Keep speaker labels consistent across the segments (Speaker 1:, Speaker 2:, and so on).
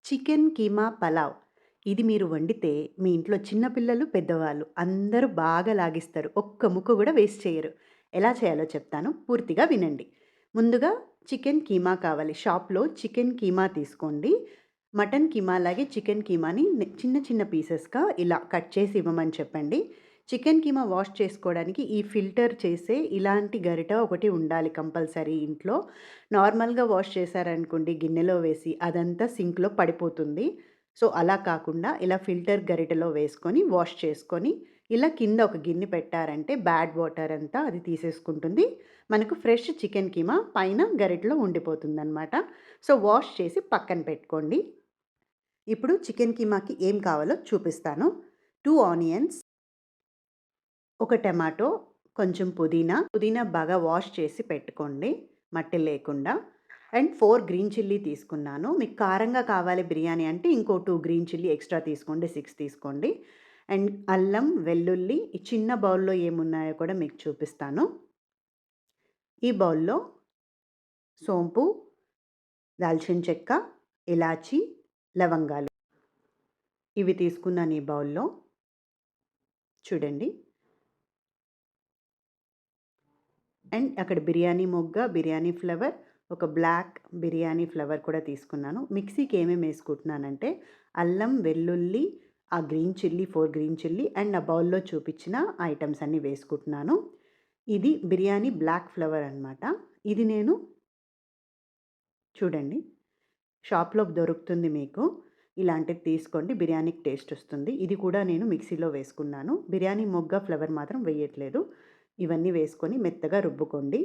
Speaker 1: Chicken keema pulao. ఇది మీరు వండితే మీ ఇంట్లో చిన్న పిల్లలు, పెద్దవాళ్ళు అందరూ బాగా లాగిస్తారు. ఒక్క ముక్క గూడా వేస్ట్ చేయరు. ఎలా చేయాలో చెప్తాను. పూర్తిగా వినండి. ముందుగా చికెన్ కీమా కావాలి. షాప్‌లో చికెన్ కీమా తీసుకోండి. మటన్ కీమా అలాగే చికెన్ కీమాని చిన్న చిన్న పీసెస్‌గా ఇలా కట్ చేసి ఇవ్వమని చెప్పండి. చికెన్ కీమా వాష్ చేసుకోవడానికి ఈ ఫిల్టర్ చేసే ఇలాంటి గరిట ఒకటి ఉండాలి కంపల్సరీ ఇంట్లో. నార్మల్‌గా వాష్ చేశారనుకోండి గిన్నెలో వేసి అదంతా సింక్‌లో పడిపోతుంది. సో, అలా కాకుండా ఇలా ఫిల్టర్ గరిటెలో వేసుకొని వాష్ చేసుకొని, ఇలా కింద ఒక గిన్నె పెట్టారంటే బ్యాడ్ వాటర్ అంతా అది తీసేసుకుంటుంది. మనకు ఫ్రెష్ చికెన్ కీమా పైన గరిటెలో ఉండిపోతుందనమాట. సో, వాష్ చేసి పక్కన పెట్టుకోండి. ఇప్పుడు చికెన్ కీమాకి ఏం కావాలో చూపిస్తాను. 2 ఆనియన్స్, ఒక టమాటో, కొంచెం పుదీనా బాగా వాష్ చేసి పెట్టుకోండి మట్టి లేకుండా. అండ్ 4 గ్రీన్ చిల్లీ తీసుకున్నాను. మీకు కారంగా కావాలి బిర్యానీ అంటే ఇంకో 2 గ్రీన్ చిల్లీ ఎక్స్‌ట్రా తీసుకోండి. 6 తీసుకోండి. అండ్ అల్లం, వెల్లుల్లి ఈ చిన్న బౌల్‌లో ఏమున్నాయో కూడా మీకు చూపిస్తాను. ఈ బౌల్‌లో సోంపు, దాల్చిన చెక్క, ఇలాచి, లవంగాలు ఇవి తీసుకున్నాను ఈ బౌల్‌లో. చూడండి. అండ్ అక్కడ బిర్యానీ మొగ్గ, బిర్యానీ ఫ్లవర్, ఒక బ్లాక్ బిర్యానీ ఫ్లవర్ కూడా తీసుకున్నాను. మిక్సీకి ఏమేమి వేసుకుంటున్నానంటే అల్లం, వెల్లుల్లి, ఆ green chilli 4 green chilli and ఆ బౌల్‌లో చూపించిన ఐటెమ్స్ అన్నీ వేసుకుంటున్నాను. ఇది బిర్యానీ బ్లాక్ ఫ్లవర్ అనమాట. ఇది నేను చూడండి షాప్‌లో దొరుకుతుంది మీకు. ఇలాంటిది తీసుకోండి బిర్యానీకి టేస్ట్ వస్తుంది. ఇది కూడా నేను మిక్సీలో వేసుకున్నాను. బిర్యానీ మొగ్గ, ఫ్లవర్ మాత్రం వేయట్లేదు. ఇవన్నీ వేసుకొని మెత్తగా రుబ్బుకోండి.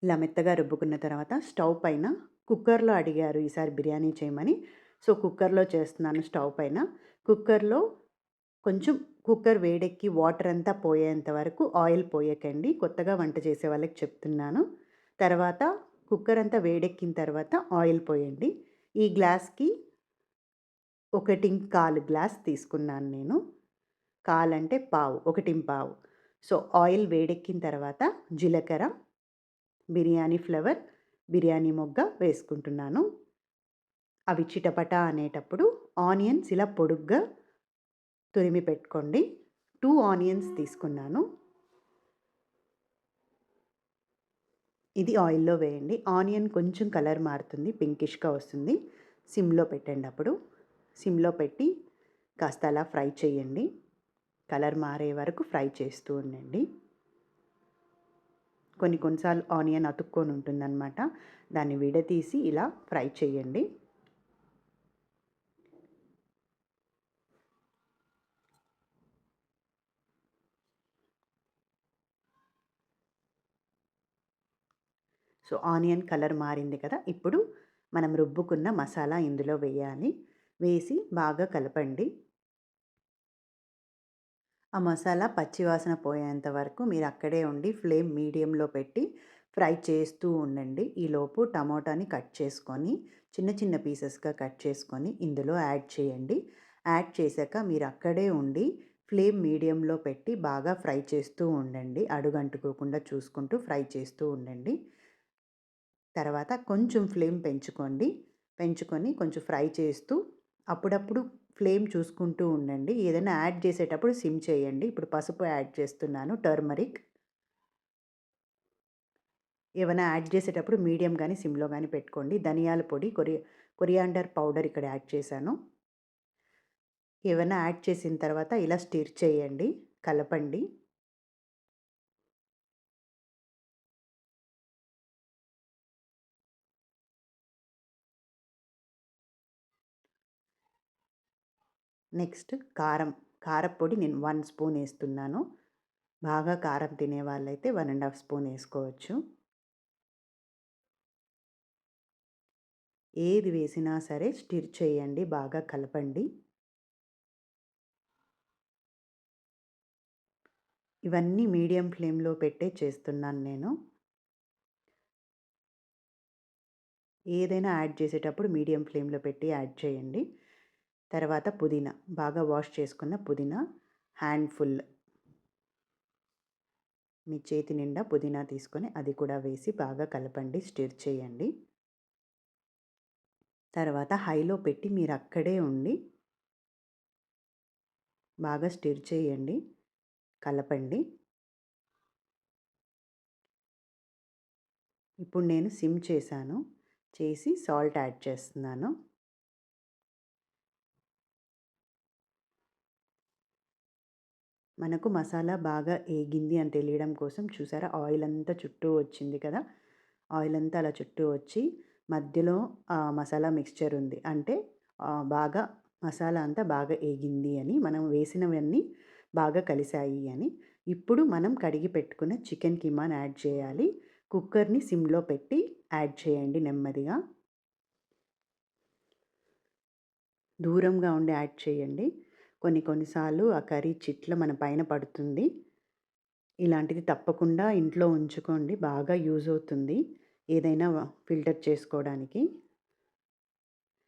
Speaker 1: ఇలా మెత్తగా రుబ్బుకున్న తర్వాత స్టవ్ పైన కుక్కర్‌లో అడిగారు ఈసారి బిర్యానీ చేయమని. సో, కుక్కర్‌లో చేస్తున్నాను స్టవ్ పైన. కుక్కర్‌లో కొంచెం కుక్కర్ వేడెక్కి వాటర్ అంతా పోయేంత వరకు ఆయిల్ పోయకండి. కొత్తగా వంట చేసే వాళ్ళకి చెప్తున్నాను. తర్వాత కుక్కర్ అంతా వేడెక్కిన తర్వాత ఆయిల్ పోయండి. ఈ గ్లాస్‌కి 1 1/4 గ్లాస్ తీసుకున్నాను నేను. కాలంటే పావు, 1 1/4. సో, ఆయిల్ వేడెక్కిన తర్వాత జీలకర్ర, బిర్యానీ ఫ్లవర్, బిర్యానీ మొగ్గ వేసుకుంటున్నాను. అవి చిటపటా అనేటప్పుడు ఆనియన్స్ ఇలా పొడుగ్గా తురిమి పెట్టుకోండి. 2 ఆనియన్స్ తీసుకున్నాను. ఇది ఆయిల్‌లో వేయండి. ఆనియన్ కొంచెం కలర్ మారుతుంది. పింకిష్‌గా వస్తుంది. సిమ్‌లో పెట్టండి అప్పుడు. సిమ్‌లో పెట్టి కాస్త అలా ఫ్రై చేయండి. కలర్ మారే వరకు ఫ్రై చేస్తూ ఉండండి. కొన్ని సార్లు ఆనియన్ అతుక్కొని ఉంటుందనమాట. దాన్ని విడదీసి ఇలా ఫ్రై చేయండి. సో, ఆనియన్ కలర్ మారింది కదా! ఇప్పుడు మనం రుబ్బుకున్న మసాలా ఇందులో వేయాలి. వేసి బాగా కలపండి. ఆ మసాలా పచ్చివాసన పోయేంత వరకు మీరు అక్కడే ఉండి ఫ్లేమ్ మీడియంలో పెట్టి ఫ్రై చేస్తూ ఉండండి. ఈలోపు టమోటాని కట్ చేసుకొని చిన్న చిన్న పీసెస్‌గా కట్ చేసుకొని ఇందులో యాడ్ చేయండి. యాడ్ చేశాక మీరు అక్కడే ఉండి ఫ్లేమ్ మీడియంలో పెట్టి బాగా ఫ్రై చేస్తూ ఉండండి. అడుగంటుకోకుండా చూసుకుంటూ ఫ్రై చేస్తూ ఉండండి. తర్వాత కొంచెం ఫ్లేమ్ పెంచుకోండి. పెంచుకొని కొంచెం ఫ్రై చేస్తూ అప్పుడప్పుడు ఫ్లేమ్ చూసుకుంటూ ఉండండి. ఏదైనా యాడ్ చేసేటప్పుడు సిమ్ చేయండి. ఇప్పుడు పసుపు యాడ్ చేస్తున్నాను, టర్మరిక్. ఏవైనా యాడ్ చేసేటప్పుడు మీడియం గాని, సిమ్‌లో గాని పెట్టుకోండి. ధనియాల పొడి, కొరియాండర్ పౌడర్ ఇక్కడ యాడ్ చేశాను. ఏవైనా యాడ్ చేసిన తర్వాత ఇలా స్టిర్ చేయండి. కలపండి. నెక్స్ట్ కారప్పొడి నేను 1 స్పూన్ ఏస్తున్నాను. బాగా కారం తినే వాళ్ళైతే 1 ½ స్పూన్ ఏసుకోవచ్చు. ఏది వేసినా సరే స్టిర్ చేయండి. బాగా కలపండి. ఇవన్నీ మీడియం ఫ్లేమ్‌లో పెట్టే చేస్తున్నాను నేను. ఏదైనా యాడ్ చేసేటప్పుడు మీడియం ఫ్లేమ్‌లో పెట్టి యాడ్ చేయండి. తర్వాత పుదీనా, బాగా వాష్ చేసుకున్న పుదీనా హ్యాండ్‌ఫుల్ మీ చేతి నిండా పుదీనా తీసుకొని అది కూడా వేసి బాగా కలపండి. స్టిర్ చేయండి. తర్వాత హైలో పెట్టి మీరు అక్కడే ఉండి బాగా స్టిర్ చేయండి, కలపండి. ఇప్పుడు నేను సిమ్ చేశాను. చేసి సాల్ట్ యాడ్ చేస్తున్నాను. మనకు మసాలా బాగా ఏగింది అని తెలియడం కోసం చూసారా ఆయిల్ అంతా చుట్టూ వచ్చింది కదా! ఆయిల్ అంతా అలా చుట్టూ వచ్చి మధ్యలో మసాలా మిక్స్చర్ ఉంది. అంటే బాగా మసాలా అంతా బాగా ఏగింది అని, మనం వేసినవన్నీ బాగా కలిసాయి అని. ఇప్పుడు మనం కడిగి పెట్టుకున్న చికెన్ కీమాని యాడ్ చేయాలి. కుక్కర్‌ని సిమ్‌లో పెట్టి యాడ్ చేయండి నెమ్మదిగా. దూరంగా ఉండి యాడ్ చేయండి. కొన్ని సార్లు ఆ కర్రీ చిట్ల మన పైన పడుతుంది. ఇలాంటిది తప్పకుండా ఇంట్లో ఉంచుకోండి. బాగా యూజ్ అవుతుంది. ఏదైనా ఫిల్టర్ చేసుకోవడానికి.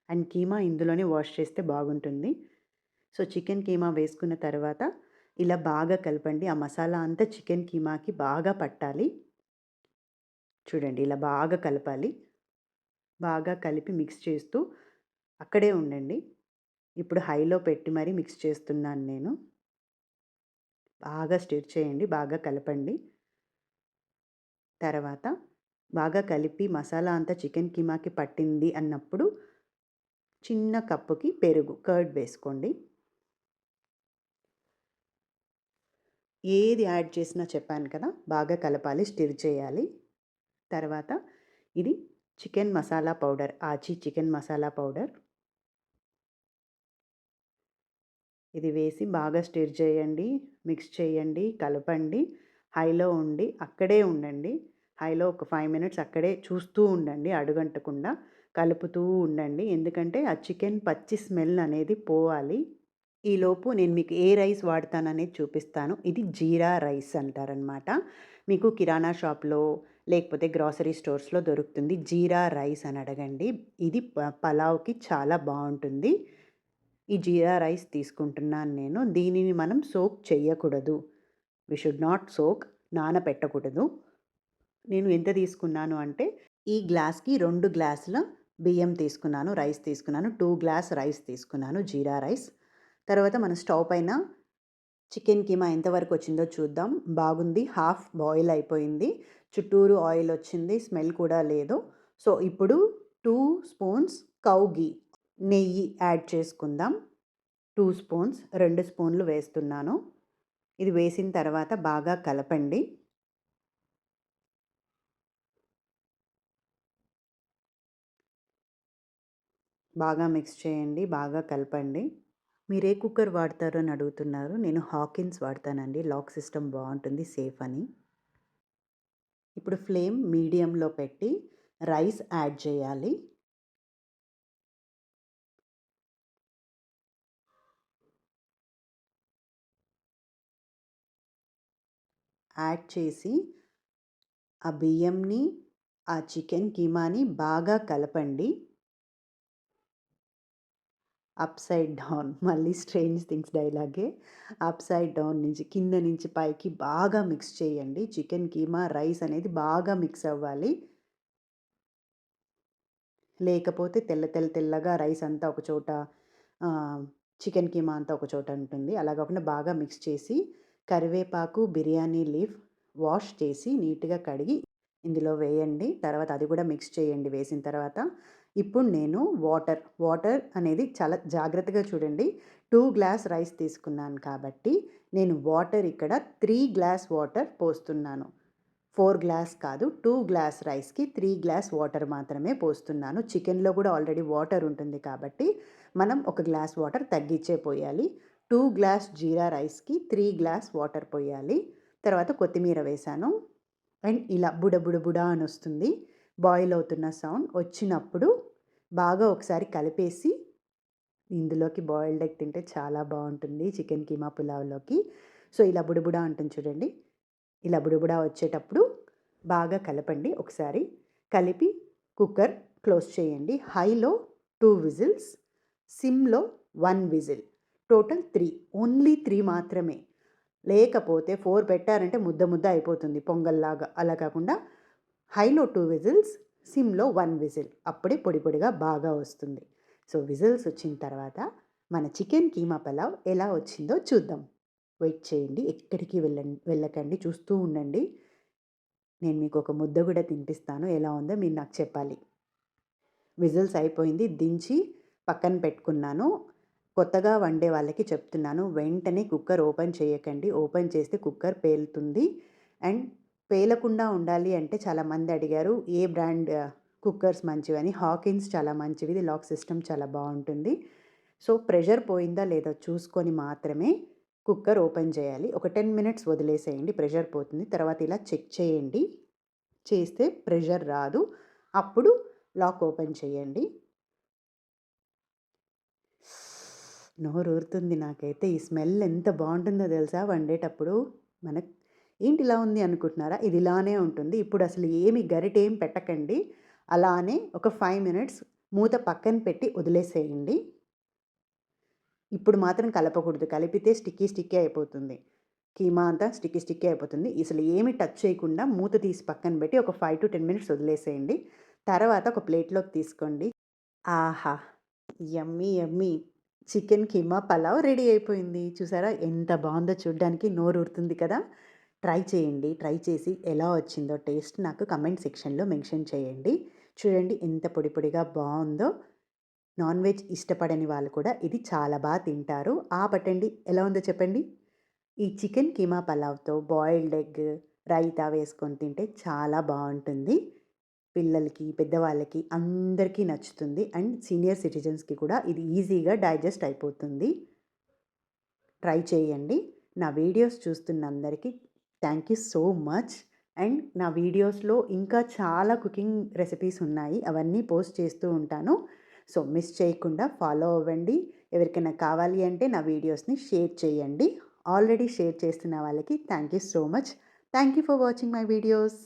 Speaker 1: అండ్ కీమా ఇందులోనే వాష్ చేస్తే బాగుంటుంది. సో, చికెన్ కీమా వేసుకున్న తర్వాత ఇలా బాగా కలపండి. ఆ మసాలా అంతా చికెన్ కీమాకి బాగా పట్టాలి. చూడండి ఇలా బాగా కలపాలి. బాగా కలిపి మిక్స్ చేస్తూ అక్కడే ఉండండి. ఇప్పుడు హైలో పెట్టి మరీ మిక్స్ చేస్తున్నాను నేను. బాగా స్టిర్ చేయండి. బాగా కలపండి. తర్వాత బాగా కలిపి మసాలా అంతా చికెన్ కీమాకి పట్టింది అన్నప్పుడు చిన్న కప్పుకి పెరుగు, కర్డ్ వేసుకోండి. ఏది యాడ్ చేసినా చెప్పాను కదా! బాగా కలపాలి, స్టిర్ చేయాలి. తర్వాత ఇది చికెన్ మసాలా పౌడర్, ఆచి చికెన్ మసాలా పౌడర్. ఇది వేసి బాగా స్టిర్ చేయండి, మిక్స్ చేయండి, కలపండి. హైలో ఉండి అక్కడే ఉండండి. హైలో ఒక 5 మినిట్స్ అక్కడే చూస్తూ ఉండండి అడుగంటకుండా. కలుపుతూ ఉండండి. ఎందుకంటే ఆ చికెన్ పచ్చి స్మెల్ అనేది పోవాలి. ఈలోపు నేను మీకు ఏ రైస్ వాడతాననేది చూపిస్తాను. ఇది జీరా రైస్ అంటారనమాట. మీకు కిరాణా షాప్‌లో లేకపోతే గ్రోసరీ స్టోర్స్‌లో దొరుకుతుంది. జీరా రైస్ అని అడగండి. ఇది పలావ్‌కి చాలా బావుంటుంది. ఈ జీరా రైస్ తీసుకుంటున్నాను నేను. దీనిని మనం సోక్ చెయ్యకూడదు. వి షుడ్ నాట్ సోక్, నానపెట్టకూడదు. నేను ఎంత తీసుకున్నాను అంటే, ఈ గ్లాస్‌కి 2 గ్లాసుల బియ్యం తీసుకున్నాను, రైస్ తీసుకున్నాను. 2 గ్లాస్ రైస్ తీసుకున్నాను, జీరా రైస్. తర్వాత మన స్టవ్ పైన చికెన్ కీమా ఎంతవరకు వచ్చిందో చూద్దాం. బాగుంది. హాఫ్ బాయిల్ అయిపోయింది. చుట్టూరు ఆయిల్ వచ్చింది. స్మెల్ కూడా లేదు. సో, ఇప్పుడు 2 స్పూన్స్ కౌ ఘీ, నెయ్యి యాడ్ చేసుకుందాం. 2 స్పూన్స్, 2 స్పూన్లు వేస్తున్నాను. ఇది వేసిన తర్వాత బాగా కలపండి. బాగా మిక్స్ చేయండి. బాగా కలపండి. మీరే కుక్కర్ వాడతారు అని అడుగుతున్నారు. నేను హాకిన్స్ వాడతానండి. లాక్ సిస్టమ్ బావుంటుంది, సేఫ్ అని. ఇప్పుడు ఫ్లేమ్ మీడియంలో పెట్టి రైస్ యాడ్ చేయాలి. యాడ్ చేసి ఆ బియ్యంని, ఆ చికెన్ కీమాని బాగా కలపండి. అప్‌సైడ్ డౌన్, మళ్ళీ స్ట్రేంజ్ థింగ్స్ డైలాగే. అప్‌సైడ్ డౌన్ నుంచి కింద నుంచి పైకి బాగా మిక్స్ చేయండి. చికెన్ కీమా, రైస్ అనేది బాగా మిక్స్ అవ్వాలి. లేకపోతే తెల్లగా రైస్ అంతా ఒక చోట, చికెన్ కీమా అంతా ఒక చోట ఉంటుంది. అలా కాకుండా బాగా మిక్స్ చేసి కరివేపాకు, బిర్యానీ లీఫ్ వాష్ చేసి నీట్‌గా కడిగి ఇందులో వేయండి. తర్వాత అది కూడా మిక్స్ చేయండి వేసిన తర్వాత. ఇప్పుడు నేను వాటర్ అనేది చాలా జాగ్రత్తగా చూడండి. 2 గ్లాస్ రైస్ తీసుకున్నాను కాబట్టి నేను వాటర్ ఇక్కడ 3 గ్లాస్ వాటర్ పోస్తున్నాను. 4 గ్లాస్ కాదు, 2 గ్లాస్ రైస్‌కి 3 గ్లాస్ వాటర్ మాత్రమే పోస్తున్నాను. చికెన్‌లో కూడా ఆల్రెడీ వాటర్ ఉంటుంది కాబట్టి మనం ఒక గ్లాస్ వాటర్ తగ్గించే పోయాలి. 2 గ్లాస్ జీరా రైస్‌కి 3 గ్లాస్ వాటర్ పోయాలి. తర్వాత కొత్తిమీర వేశాను. అండ్ ఇలా బుడ బుడ బుడ అని వస్తుంది. బాయిల్ అవుతున్న సౌండ్ వచ్చినప్పుడు బాగా ఒకసారి కలిపేసి ఇందులోకి బాయిల్డ్ ఎగ్ తింటే చాలా బావుంటుంది చికెన్ కీమా పులావ్‌లోకి. సో, ఇలా బుడబుడ అంటుంది చూడండి. ఇలా బుడబుడ వచ్చేటప్పుడు బాగా కలపండి ఒకసారి. కలిపి కుక్కర్ క్లోజ్ చేయండి. హైలో 2 విజిల్స్, సిమ్‌లో 1 విజిల్. టోటల్ 3. ఓన్లీ 3 మాత్రమే. లేకపోతే 4 పెట్టారంటే ముద్ద ముద్ద అయిపోతుంది పొంగల్లాగా. అలా కాకుండా హైలో 2 విజిల్స్, సిమ్‌లో 1 విజిల్. అప్పుడే పొడి పొడిగా బాగా వస్తుంది. సో, విజిల్స్ వచ్చిన తర్వాత మన చికెన్ కీమా పలావ్ ఎలా వచ్చిందో చూద్దాం. వెయిట్ చేయండి. ఎక్కడికి వెళ్ళకండి. చూస్తూ ఉండండి. నేను మీకొక ముద్ద గూడా తినిపిస్తాను. ఎలా ఉందో మీరు నాకు చెప్పాలి. విజిల్స్ అయిపోయింది. దించి పక్కన పెట్టుకున్నాను. కొత్తగా వండే వాళ్ళకి చెప్తున్నాను. వెంటనే కుక్కర్ ఓపెన్ చేయకండి. ఓపెన్ చేస్తే కుక్కర్ పేలుతుంది. అండ్ పేలకుండా ఉండాలి అంటే చాలామంది అడిగారు ఏ బ్రాండ్ కుక్కర్స్ మంచివని. హాకిన్స్ చాలా మంచివి. ఇది లాక్ సిస్టమ్ చాలా బావుంటుంది. సో, ప్రెషర్ పోయిందా లేదా చూసుకొని మాత్రమే కుక్కర్ ఓపెన్ చేయాలి. ఒక 10 మినిట్స్ వదిలేసేయండి. ప్రెషర్ పోతుంది. తర్వాత ఇలా చెక్ చేయండి. చేస్తే ప్రెషర్ రాదు. అప్పుడు లాక్ ఓపెన్ చేయండి. నోరూరుతుంది నాకైతే. ఈ స్మెల్ ఎంత బావుంటుందో తెలుసా వండేటప్పుడు. మనకు ఏంటి ఇలా ఉంది అనుకుంటున్నారా? ఇది ఇలానే ఉంటుంది. ఇప్పుడు అసలు ఏమి గరిటేం పెట్టకండి. అలానే ఒక 5 మినిట్స్ మూత పక్కన పెట్టి వదిలేసేయండి. ఇప్పుడు మాత్రం కలపకూడదు. కలిపితే స్టిక్కీ స్టిక్కీ అయిపోతుంది. కీమా అంతా స్టిక్కీ స్టిక్కీ అయిపోతుంది. అసలు ఏమి టచ్ చేయకుండా మూత తీసి పక్కన పెట్టి ఒక 5-10 మినిట్స్ వదిలేసేయండి. తర్వాత ఒక ప్లేట్‌లోకి తీసుకోండి. ఆహా! Yummy yummy chicken keema pulao ready అయిపోయింది. చూసారా ఎంత బావుందో చూడ్డానికి నోరూరుతుంది కదా! ట్రై చేయండి. ట్రై చేసి ఎలా వచ్చిందో టేస్ట్ నాకు కమెంట్ సెక్షన్‌లో మెన్షన్ చేయండి. చూడండి ఎంత పొడి పొడిగా బావుందో. నాన్ వెజ్ ఇష్టపడని వాళ్ళు కూడా ఇది చాలా తింటారు. పట్టండి ఎలా ఉందో చెప్పండి. ఈ చికెన్ కీమా పలావ్‌తో బాయిల్డ్ ఎగ్, రైతా వేసుకొని తింటే చాలా బావుంటుంది. పిల్లలకి, పెద్దవాళ్ళకి అందరికీ నచ్చుతుంది. అండ్ సీనియర్ సిటిజన్స్‌కి కూడా ఇది ఈజీగా డైజెస్ట్ అయిపోతుంది. ట్రై చేయండి. నా వీడియోస్ చూస్తున్న అందరికీ thank you so much. And నా వీడియోస్‌లో ఇంకా చాలా కుకింగ్ రెసిపీస్ ఉన్నాయి. అవన్నీ పోస్ట్ చేస్తూ ఉంటాను. సో, మిస్ చేయకుండా ఫాలో అవ్వండి. ఎవరికైనా కావాలి అంటే నా వీడియోస్‌ని షేర్ చేయండి. ఆల్రెడీ షేర్ చేస్తున్న వాళ్ళకి thank you so much. Thank you for watching my videos.